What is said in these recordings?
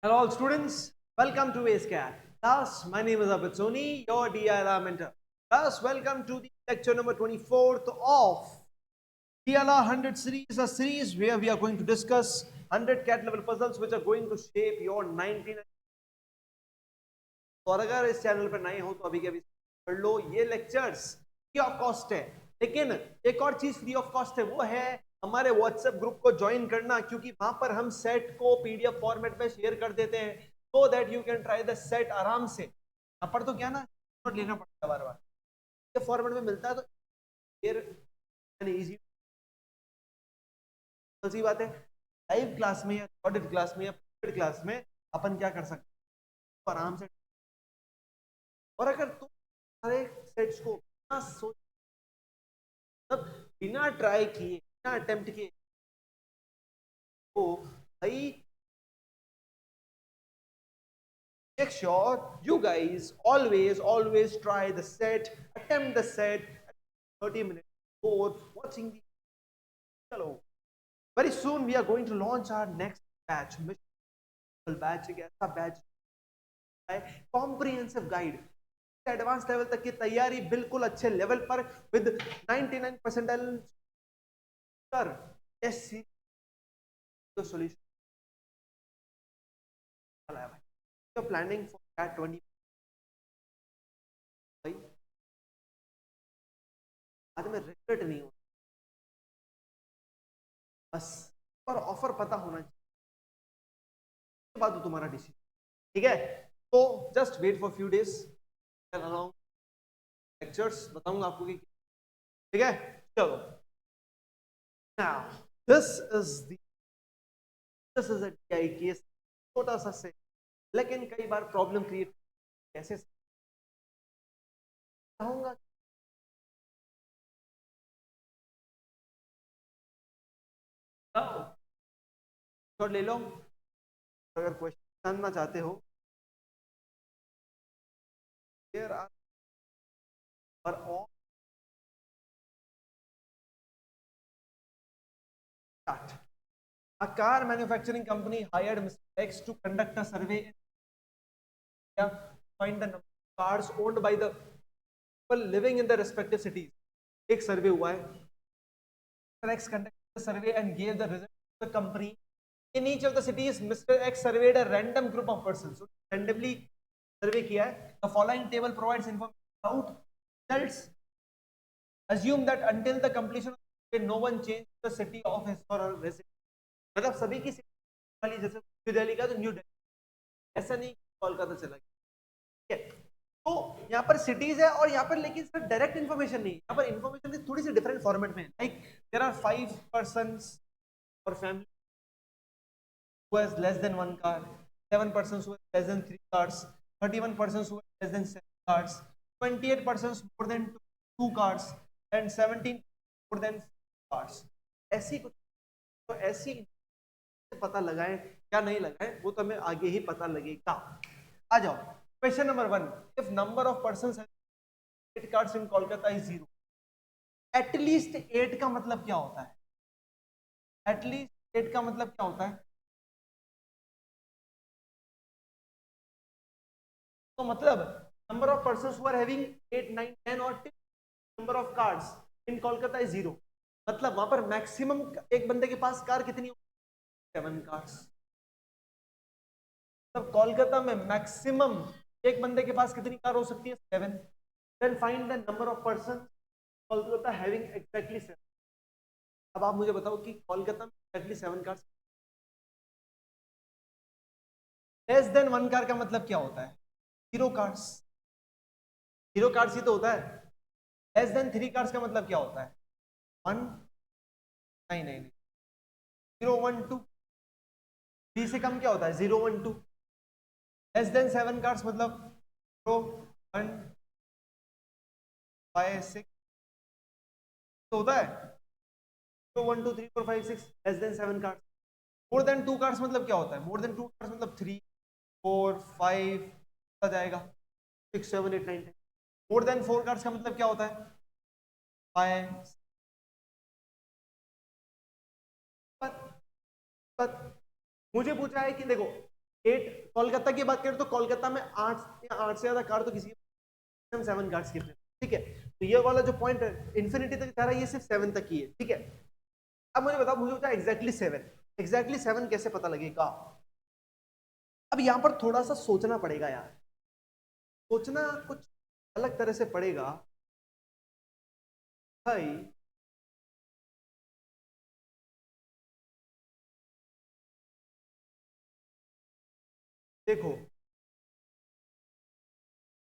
Hello, all students. Welcome to ASCAT. Class, my name is Abid Soni, your DLR mentor. Class, welcome to the lecture number 24th of DLR 100 series, a series where we are going to discuss 100 CAT level puzzles which are going to shape your 99. और अगर इस channel पर नए हो तो अभी के अभी पढ़ लो। ये लेक्चर्स फ्री ऑफ कॉस्ट है, लेकिन एक और चीज फ्री ऑफ कॉस्ट है, वो है हमारे व्हाट्सएप ग्रुप को ज्वाइन करना, क्योंकि वहां पर हम सेट को पीडीएफ फॉर्मेट में शेयर कर देते हैं so that you can try the set आराम से। यहाँ पर तो क्या ना नोट लेना पड़ता है बार बार, ये फॉर्मेट में मिलता है तो फिर इजी सी बात है। लाइव क्लास में या रिकॉर्डेड क्लास में या प्राइवेट क्लास में अपन क्या कर सकते हैं, तो आराम से। और अगर तुम सारे सेट्स को बिना सोच तब बिना ट्राई किए बिना अटेम्प्ट किए तो भाई make sure you guys always try the set, attempt the set 30 minutes before watching the hello. Very soon we are going to launch our next batch, batch एक ऐसा बैच है कॉम्प्रिहेंसिव गाइड, एडवांस लेवल तक की तैयारी बिल्कुल अच्छे level पर with 99 percentile कर टेस्ट सॉल्यूशन है भाई। तो प्लानिंग फॉर दैट 20 भाई बाद में रिग्रेट नहीं हो, बस पर ऑफर पता होना चाहिए, बाद तुम्हारा डिसीजन। ठीक है, तो just wait for few days, lectures बताऊंगा आपको कि ठीक है। चलो, now this is a TI case, छोटा सा से, लेकिन कई बार प्रॉब्लम क्रिएट कैसे चाहूंगा। तो ले लो, अगर क्वेश्चन जानना चाहते हो there are all start. A car manufacturing company hired Mr. X to conduct a survey to find the number of cars owned by the people living in the respective cities. एक सर्वे हुआ है, Mr. X conducted the survey and gave the result to the company. In each of the cities, Mr. X surveyed a random group of persons. So, randomly सर्वे किया है। The following table provides information about results. Assume that until the completion of the survey, no one changed the city of his or her residence. मतलब सभी की वाली, जैसे new Delhi का तो new Delhi, ऐसा नहीं कोलकाता चला गया। ठीक है, तो यहाँ पर सिटीज है और यहाँ पर लेकिन सिर्फ डायरेक्ट इन्फॉर्मेशन नहीं, यहाँ पर इन्फॉर्मेशन थोड़ी सी डिफरेंट फॉर्मेट में, लाइक देयर आर 5 पर्संस और family who has less than 1 car, 7 persons who has less than 3 cars, 31 persons who has less than 7 cars, 28 persons more than 2 cars and 17 more than 4 cars। ऐसी कुछ, तो ऐसी पता लगाएं क्या नहीं लगाएं वो तो हमें आगे ही पता लगेगा। आ जाओ, question number 1, if number of persons 8 cards in Kolkata is 0, at least 8 का मतलब क्या होता है? एटलीस्ट 8 का मतलब क्या होता है? तो मतलब number of persons who are having 8 9 10 और 10 number of cards in Kolkata is 0, मतलब वहां पर मैक्सिमम एक बंदे के पास कार कितनी होगी? 7 कार्ड्स। तब कोलकाता में मैक्सिमम एक बंदे के पास कितनी कार हो सकती है? 7। Then find the number of person Kolkata having exactly 7। अब आप मुझे बताओ कि कोलकाता में exactly 7 cars. Less than 1 car का मतलब क्या होता है? 0 कार्स। 0 कार्स ही तो होता है। लेस देन 3 कार्स का मतलब क्या होता है? 1, नहीं नहीं नहीं, 0 1 2। 3 से कम क्या होता है? 0 1 2। लेस देन 7 कार्स मतलब 0 1 5 6 तो होता है 0 1 2 3 4 5 6, less than 7 cars. More than 2 cars मतलब क्या होता है? मोर देन 2 कार्स मतलब 3 4 5 आ जाएगा 6 7 8 9 10। मोर देन 4 कार्स का मतलब क्या होता है? 5। पर मुझे पूछा है कि देखो 8, कोलकाता की बात करें तो कोलकाता में 8 या 8 से ज्यादा कार तो किसी के 7 कार्स की, ठीक है। तो ये वाला जो पॉइंट है इन्फिनिटी तक जा रहा है, ये सिर्फ 7 तक ही है, ठीक है। अब मुझे बताओ, मुझे बता एग्जैक्टली 7 कैसे पता लगेगा। अब यहां पर थोड़ा सा सोचना पड़ेगा यार, सोचना कुछ अलग तरह से पड़ेगा भाई। देखो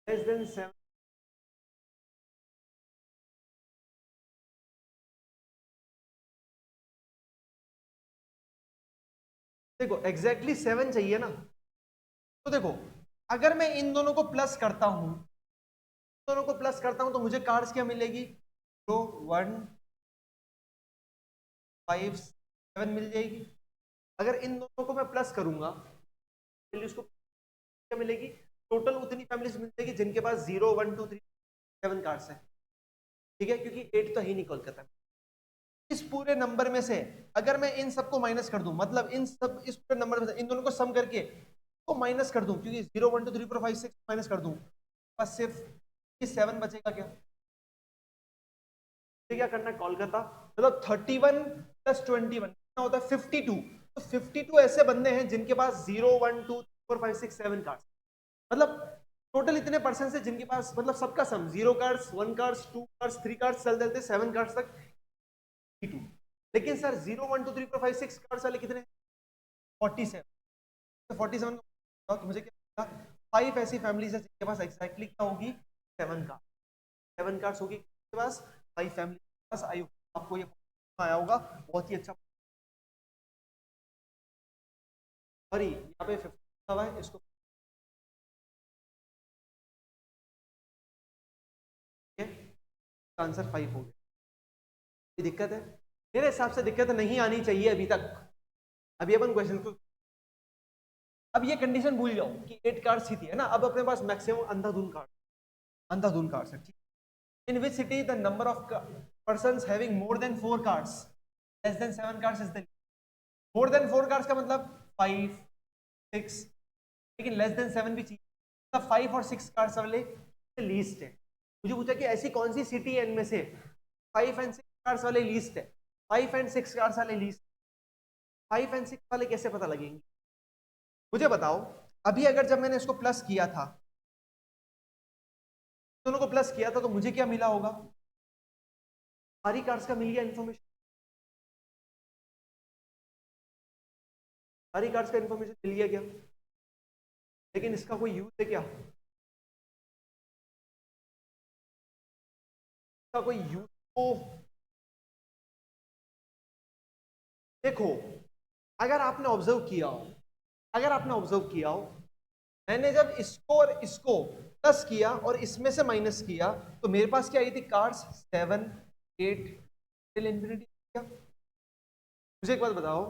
लेस देन 7, देखो एग्जैक्टली 7 चाहिए ना, तो देखो अगर मैं इन दोनों को प्लस करता हूं, तो मुझे कार्स क्या मिलेगी, तो 1 5 7 मिल जाएगी। अगर इन दोनों को मैं प्लस करूंगा, वैल्यूज को क्या मिलेगी, टोटल उतनी फैमिलीज मिल जाएगी जिनके पास 0 1 2 3 7 कार्स है, ठीक है, क्योंकि 8 तो ही नहीं कोलकाता में। इस पूरे नंबर में से अगर मैं इन सबको माइनस कर दूं, मतलब इन सब इस पूरे नंबर में से इन दोनों को सम करके तो माइनस कर दूं, क्योंकि 0 1 2 3 4 5 6 माइनस कर दूं, बस सिर्फ ये 7 बचेगा क्या। क्या करना है, कोलकाता मतलब 31 प्लस 21 कितना होता है 52। तो 52 ऐसे बंदे हैं जिनके पास 0 1 2 3 4 5 6 7 कार्ड्स, मतलब टोटल इतने परसेंट से जिनके पास, मतलब सबका सम 0 कार्ड्स 1 कार्ड्स 2 कार्ड्स 3 कार्ड्स चल चलते 7 कार्ड्स तक 52। लेकिन सर 0 1 2 3 4 5 6 कार्ड्स वाले कितने, 47। तो 47 का तो मुझे क्या, 5 ऐसी फैमिलीज है जिनके पास एग्जैक्टली क्या होगी, 7 कार्ड, 7 कार्ड्स होगी किसके पास, 5 फैमिली के पास। आई आपको ये आया होगा, बहुत ही अच्छा। सॉरी यहाँ पे 50 है, इसको आंसर 5 हो गया। ये दिक्कत है, मेरे हिसाब से दिक्कत नहीं आनी चाहिए अभी तक। अभी अपन क्वेश्चन को, अब ये कंडीशन भूल जाओ कि 8 कार्ड्स ही थी, है ना। अब अपने पास मैक्सिमम अंधाधुन कार्ड्स है, ठीक। In which city the number of persons having more than 4 cards less than 7 cards is the, more than 4 cards का मतलब 5 6, लेकिन लेस देन 7 भी चाहिए, मतलब 5 और 6 कार्ड्स वाले लीस्ट है। मुझे पूछा कि ऐसी कौन सी सिटी है इनमें से 5 एंड 6 कार्ड्स वाले लीस्ट है, 5 एंड 6 कार्ड्स वाले लीस्ट, 5 एंड 6 वाले कैसे पता लगेंगे, मुझे बताओ। अभी अगर जब मैंने इसको प्लस किया था, दोनों को प्लस किया था, तो मुझे क्या मिला होगा, सारी कार्ड्स का मिल गया इन्फॉर्मेशन, सारी कार्ड्स का इन्फॉर्मेशन मिल गया क्या, लेकिन इसका कोई यूज है क्या, इसका कोई यूज तो देखो। अगर आपने ऑब्जर्व किया हो, मैंने जब इसको और इसको प्लस किया और इसमें से माइनस किया, तो मेरे पास क्या आई थी, कार्ड्स 7 8 टिल इंफिनिटी। क्या मुझे एक बात बताओ,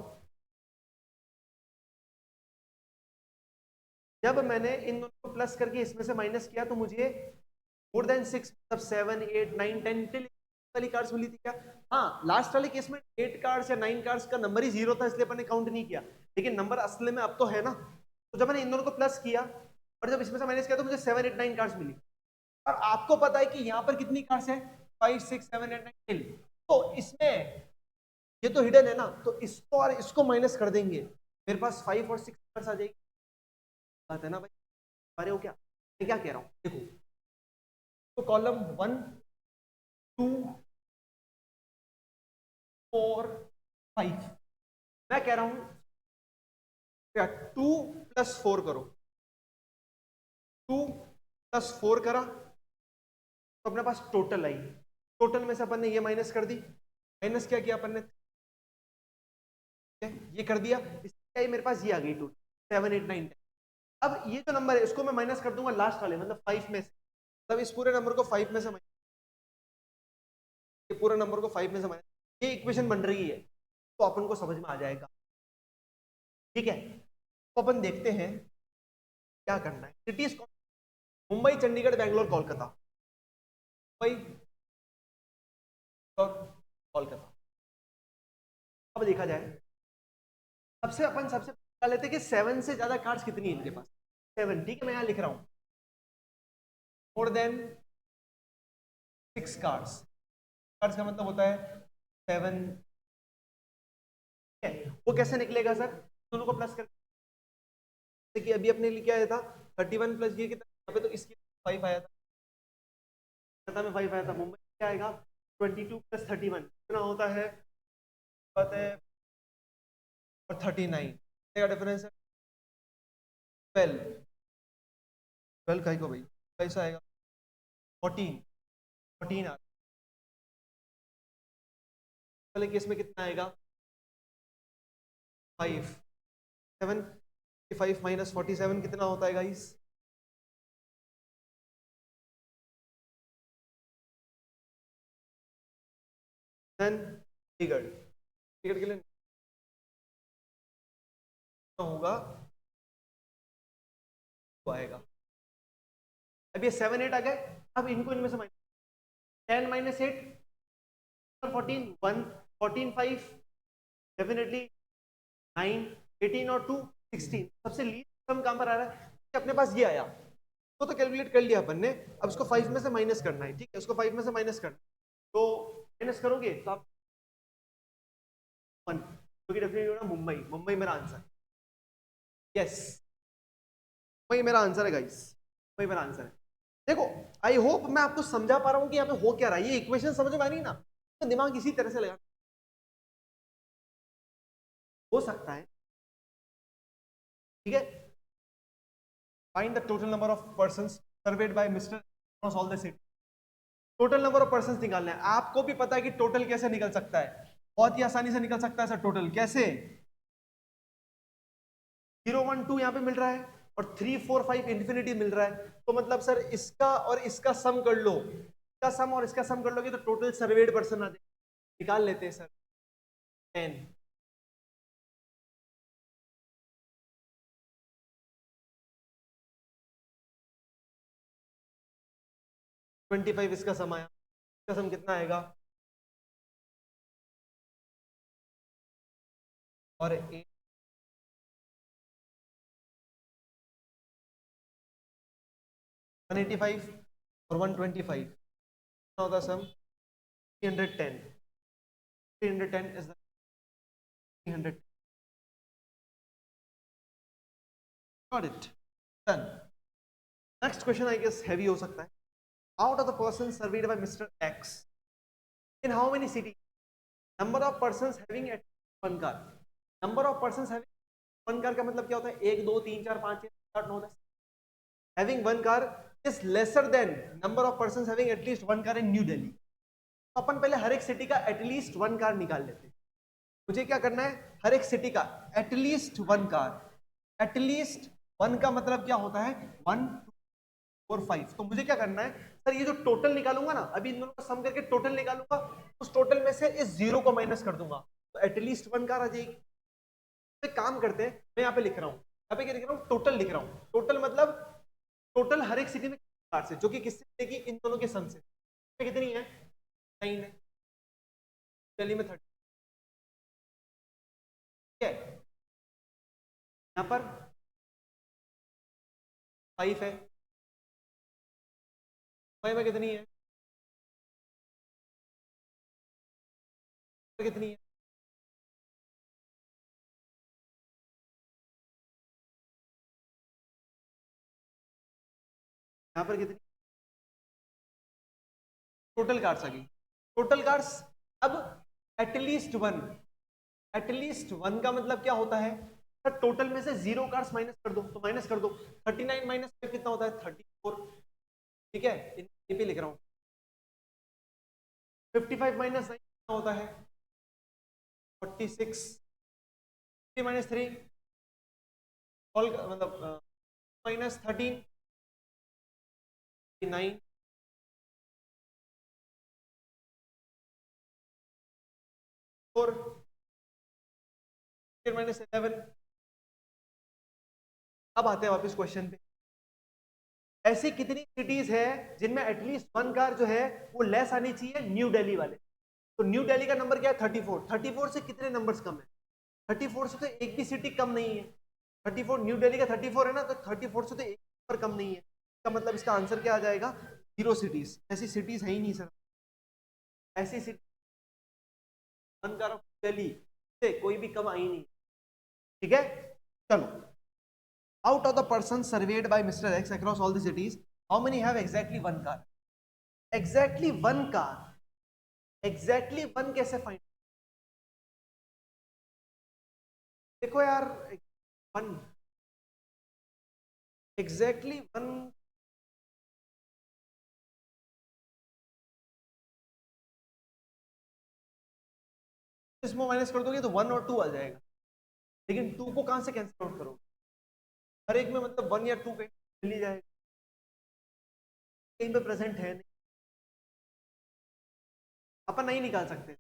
जब मैंने इन दोनों को प्लस करके इसमें से माइनस किया, तो मुझे मोर देन 6 मतलब 7 8 9 10 टिल वाली कार्ड्स मिली थी क्या। हाँ, लास्ट वाले केस में 8 कार्ड्स या 9 कार्ड्स का नंबर ही 0 था, इसलिए अपन ने काउंट नहीं किया, लेकिन नंबर असली में अब तो है ना। तो जब मैंने इन दोनों को प्लस किया और जब इसमें से माइनस किया, तो मुझे 7 8 9 कार्ड्स मिली। और आपको पता है कि यहाँ पर कितनी कार्ड्स है, 5 6 7 8 9 टिल। तो इसमें ये तो हिडन है ना, तो इसको और इसको माइनस कर देंगे, मेरे पास 5 और 6 कार्ड्स आ जाएगी। बात है ना भाई, अरे हो क्या, मैं क्या कह रहा हूँ, देखो। तो कॉलम 1 2 4 5, मैं कह रहा हूं क्या, 2 प्लस 4 करो, 2 प्लस 4 करा तो अपने पास टोटल आई, टोटल में से अपन ने ये माइनस कर दी, माइनस क्या किया अपन ने, ये कर दिया, इसका मेरे पास ये आ गई टोटल 7 8 9 10। अब ये जो नंबर है इसको मैं माइनस कर दूंगा लास्ट वाले, मतलब 5 में से, मतलब इस पूरे नंबर को 5 में से ये पूरे नंबर को 5 में से माइनस, ये इक्वेशन बन रही है, तो अपन को समझ में आ जाएगा, ठीक है। तो अपन देखते हैं क्या करना है। सिटीज मुंबई चंडीगढ़ बैंगलोर कोलकाता, मुंबई और कोलकाता। अब देखा जाए, सबसे लेते कि 7 से ज्यादा कार्ड्स कितनी है इनके पास, 7, ठीक है, मैं यहाँ लिख रहा हूँ मोर देन 6 कार्ड्स। कार्ड्स का मतलब होता है 7, वो कैसे निकलेगा सर, दोनों को प्लस कर, देखिए अभी अपने लिए क्या आया था 31 प्लस ये कितना, यहाँ पे तो इसके 5 आया था, में 5 आया था, मुंबई क्या आएगा 22 प्लस 31 कितना होता है, पता है, और 39 क्या डिफरेंस है 12, 12 का ही को भाई कैसा आएगा 14, 14 आ, पहले केस में कितना आएगा 5, 7, 5 माइनस 47 कितना होता है गाइस, देन फिगर, फिगर के लिए होगा तो आएगा, अब ये 7 8 आ गए, अब इनको इनमें से 10 माइनस 8 14 1 14 5 डेफिनेटली 9 18 और 2 16, सबसे लीस्ट सम कहां पर आ रहा है, अपने पास ये आया तो कैलकुलेट कर लिया अपन ने, अब इसको 5 में से माइनस करना है, ठीक है, उसको 5 में से माइनस करना, तो माइनस करोगे तो आप 1, क्योंकि डेफिनेटली होगा मुंबई, मुंबई मेरा आंसर, यस वही मेरा आंसर है गाइस, वही मेरा आंसर है। देखो आई होप मैं आपको समझा पा रहा हूं कि यहाँ पे हो क्या रहा है, ये इक्वेशन समझ में आ रही है ना, तो दिमाग इसी तरह से लगा, हो सकता है, ठीक है, find the total number of persons served by mister across all the city, total number of persons निकालना है, आपको भी पता है कि टोटल कैसे निकल सकता है, बहुत ही आसानी से निकल सकता है सर, टोटल कैसे, 0 1 2 यहाँ पे मिल रहा है और 3 4 5 इंफिनिटी मिल रहा है, तो मतलब सर इसका और इसका सम कर लो, इसका सम और इसका सम कर लोगे तो टोटल सर्वेड पर्सन आ जाएगा, निकाल लेते हैं सर 10, 25 इसका सम आया, इसका सम कितना आएगा, और 8 185 और 125 कितना होता sum 310, 310 is the 300, got it, done. Next question I guess heavy हो सकता है, out of the persons surveyed by Mr. X, in how many cities, number of persons having at one car, number of persons having one car का मतलब क्या होता है 1 2 3 4 5 6 7 8 9 10, having one car is lesser than number of persons having at least one car in New Delhi, तो अपन पहले हर एक city का at least one car निकाल लेते हैं, मुझे क्या करना है हर एक सिटी का at least one car, at least one का मतलब क्या होता है 1 2 4 5, तो मुझे क्या करना है सर, ये जो टोटल निकालूंगा ना, अभी इन दोनों को सम करके टोटल निकालूंगा, उस टोटल में से इस जीरो को माइनस कर दूंगा, तो एटलीस्ट वन कार आ जाएगी, तो एक काम करते हैं, मैं यहाँ पे लिख रहा हूँ, यहाँ पे क्या लिख रहा हूँ टोटल लिख रहा हूँ, टोटल मतलब टोटल हर एक सिटी में कार से, जो कि किससे मिलेगी इन दोनों के सम से, कितनी है 9 है, दिल्ली में 30, ठीक है, यहाँ पर 5 है, मुंबई में कितनी है, कितनी है, यहाँ पर कितनी, टोटल कार्ड्स आ गई, टोटल कार्ड्स, अब एटलीस्ट वन, एटलीस्ट वन का मतलब क्या होता है सर, टोटल में से जीरो कार्ड्स माइनस कर दो, तो माइनस कर दो 39 माइनस 5 कितना होता है 34, ठीक है, ये पे लिख रहा हूँ 55 माइनस 9 कितना होता है 46, 3 माइनस 3 मतलब माइनस 13 9, 4 माइनस 11, अब आते हैं वापस क्वेश्चन पे, ऐसी कितनी सिटीज है जिनमें एटलीस्ट वन कार जो है वो लेस आनी चाहिए न्यू दिल्ली वाले, तो न्यू दिल्ली का नंबर क्या है 34, 34 से कितने नंबर्स कम है, 34 से तो एक भी सिटी कम नहीं है, 34, न्यू दिल्ली का 34 है ना, तो 34 से तो एक पर कम नहीं है। इसका मतलब इसका आंसर क्या आ जाएगा? 0 सिटीज। ऐसी सिटीज है ही नहीं सर, ऐसी city one car of Delhi से कोई भी कम आई नहीं। ठीक है, चलो। Out of the person served by mister X across all the cities, how many have exactly one car? Exactly one car, exactly one कैसे फाइंड? देखो यार, वन, एग्जैक्टली वन, इसमें माइनस कर दोगे तो 1 और 2 आ जाएगा, लेकिन 2 को कहां से कैंसिल आउट करोगे? हर एक में मतलब 1 या 2 कहीं मिल ही जाएगा, कहीं पे प्रेजेंट है नहीं, अपन नहीं निकाल सकते।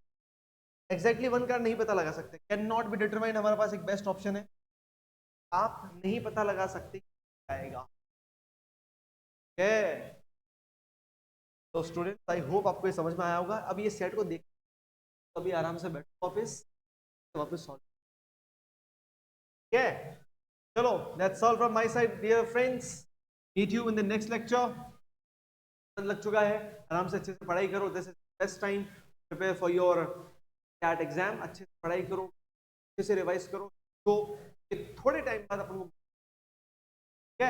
एग्जैक्टली वन का नहीं पता लगा सकते, कैन नॉट बी डिटरमाइंड हमारे पास एक बेस्ट ऑप्शन है, आप नहीं पता लगा सकते आएगा। तो स्टूडेंट आई होप आपको ये समझ में आया होगा। अब ये सेट को देख, अभी आराम से बैठो वापस सॉल्व। ठीक है, चलो, that's all from my side dear friends, meet you in the next lecture. लग चुका है, आराम से अच्छे से पढ़ाई करो, this is best time, prepare for your CAT exam. अच्छे से पढ़ाई करो, अच्छे से रिवाइज करो, तो थोड़े टाइम बाद अपन को, ठीक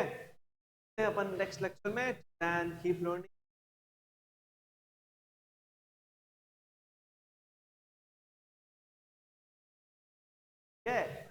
है, अपन नेक्स्ट लेक्चर में, एंड कीप लर्निंग। ठीक है।